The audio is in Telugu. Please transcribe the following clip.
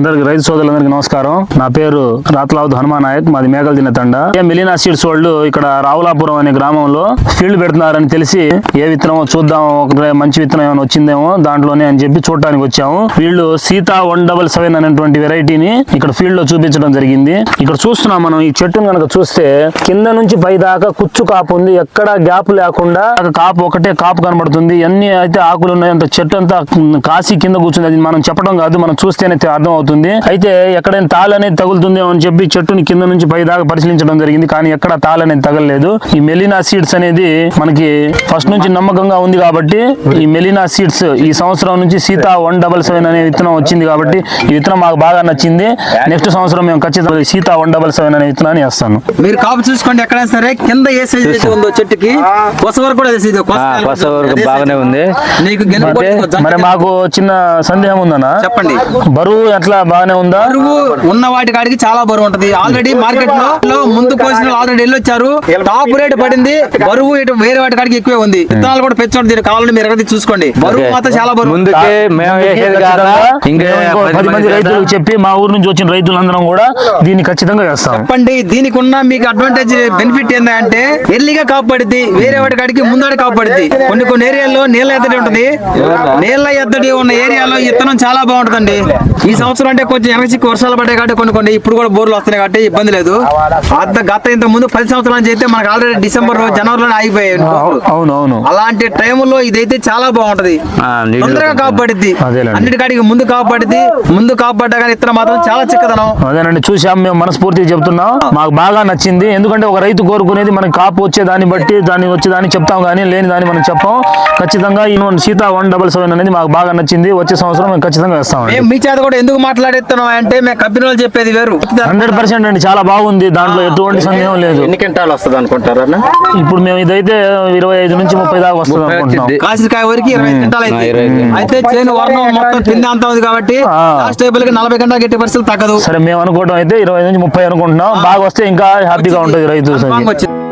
అందరికి రైతు సోదరులందరికీ నమస్కారం. నా పేరు రాత్లావత్ హనుమాన్ నాయక్, మాది మేకల్దిన తండ. మిలీనా సీడ్స్ వాళ్ళు ఇక్కడ రావులాపురం అనే గ్రామంలో ఫీల్డ్ పెడుతున్నారని తెలిసి ఏ విత్తనం చూద్దాం, ఒక మంచి విత్తనం ఏమైనా వచ్చిందేమో దాంట్లోనే అని చెప్పి చూడటానికి వచ్చాము. వీళ్ళు సీతా 177 అనేటువంటి వెరైటీని ఇక్కడ ఫీల్డ్ లో చూపించడం జరిగింది. ఇక్కడ చూస్తున్నాం మనం ఈ చెట్టును కనుక చూస్తే కింద నుంచి పై దాకా కుచ్చు కాపు ఉంది, ఎక్కడ గ్యాప్ లేకుండా కాపు ఒకటే కాపు కనబడుతుంది. అన్ని అయితే ఆకులు ఉన్నాయి, అంత చెట్టు అంతా కాసి కింద కూర్చుంది. అది మనం చెప్పడం కాదు, మనం చూస్తేనే అర్థం అవుతుంది. అయితే ఎక్కడైనా తాళ అనేది తగులుతుందేమో అని చెప్పి చెట్టుని కింద నుంచి పై దాకా పరిశీలించడం జరిగింది, కానీ ఎక్కడ తాళ అనేది తగలలేదు. ఈ మెలీనా సీడ్స్ అనేది మనకి ఫస్ట్ నుంచి నమ్మకంగా ఉంది కాబట్టి ఈ మెలీనా సీడ్స్ ఈ సంవత్సరం నుంచి సీతా 177 అనే విత్తనం వచ్చింది కాబట్టి ఈ విత్తనం మాకు బాగా నచ్చింది. నెక్స్ట్ సంవత్సరం మేము ఖచ్చితంగా సీతా 177 అనే విత్తనాన్ని వేస్తాను. మీరు కాపు చూసుకోండి, ఎక్కడైనా సరే కింద ఏ సైజ్ ఉందో చెట్టుకి కొస వరకు కూడా బాగానే ఉంది. మరి మాకు చిన్న సందేహం ఉందన్నా, చెప్పండి. బరువు ఎట్లా బాగానే ఉందా? బరువు ఉన్న వాటి కాడికి చాలా బరువు ఉంటది. ఆల్రెడీ మార్కెట్ లో ముందు కోసిన ఆల్రెడీ వెళ్ళొచ్చారు, టాప్ రేట్ పడింది. బరువు వేరే వాటి కాడికి ఎక్కువే ఉంది. విత్తనాలు కూడా పెంచండి, కావాలంటే మీరు ఎక్కడ చూసుకోండి. బరువు మాత్రం చాలా బరువు. 10 మంది రైతులకు చెప్పి మా ఊరు నుంచి వచ్చిన రైతులందరం కూడా దీన్ని ఖచ్చితంగా వేస్తాం. చెప్పండి, దీనికి ఉన్న మీకు అడ్వాంటేజ్ బెనిఫిట్ ఏంటంటే ఎర్లీగా కాపు పడుద్ది, వేరే వాటి కాడికి ముందాడి కాపు పడుద్ది. కొన్ని ఏరియాల్లో నీళ్ళ ఎద్దడి ఉంటది, నీళ్ళ ఎద్దడి ఉన్న ఏరియాలో విత్తనం చాలా బాగుంటుందండి. ఈ సంవత్సరం అంటే కొంచెం ఎనర్జీకి వర్షాలు పడ్డాయి కాబట్టి కొన్ని ఇప్పుడు కూడా బోర్లు వస్తున్నాయి కాబట్టి ఇబ్బంది లేదు. గత ఇంత ముందు 10 సంవత్సరాల నుంచి అయితే మనకు ఆల్రెడీ డిసెంబర్ జనవరిలోనే ఆగిపోయాయి. అవునవును, అలాంటి టైంలో ఇదైతే చాలా బాగుంటది, తొందరగా కాపాడుద్ది. అన్నిటికాడికి ముందు కాపాడుద్ది. ముందు కాపాడ్డా కానీ ఇత్తనం మాత్రం చాలా చిక్కదనం. అదేనండి, చూసాం, మేము మనస్ఫూర్తిగా చెప్తున్నాం, మాకు బాగా నచ్చింది. ఎందుకంటే ఒక రైతు కోరుకునేది మనకి కాపు వచ్చే దాన్ని బట్టి దాన్ని వచ్చేదాన్ని చెప్తాం, కానీ లేని దాన్ని మనం చెప్పాం. ఖచ్చితంగా ఈ సీతా 177 అనేది మాకు బాగా నచ్చింది. వచ్చే సంవత్సరం మేము ఖచ్చితంగా వేస్తాం. మీ చేత కూడా ఎందుకు మాట్లాడేస్తున్నాం అంటే మేము కంపెనీ వాళ్ళు చెప్పేది వేరు. 100% అండి, చాలా బాగుంది, దాంట్లో ఎటువంటి సందేహం లేదు. ఎన్ని క్వింటాలు వస్తుంది అనుకుంటారా? ఇప్పుడు మేము ఇదైతే 25 నుంచి 30 దాకా వస్తుంది అనుకుంటున్నాం. కాసికాయ వరకు 20 క్వింటాలు అయితే చేను వర్ణం మొత్తం కింద అంతా ఉంది కాబట్టి లాస్ట్ టేబుల్ కి 40 గంటలు గట్టి పరిస్థితులు తగ్గదు. సరే, మేము అనుకోవడం అయితే 25 నుంచి 30 అనుకుంటున్నాం. బాగా వస్తే ఇంకా హ్యాపీగా ఉంటుంది రైతు.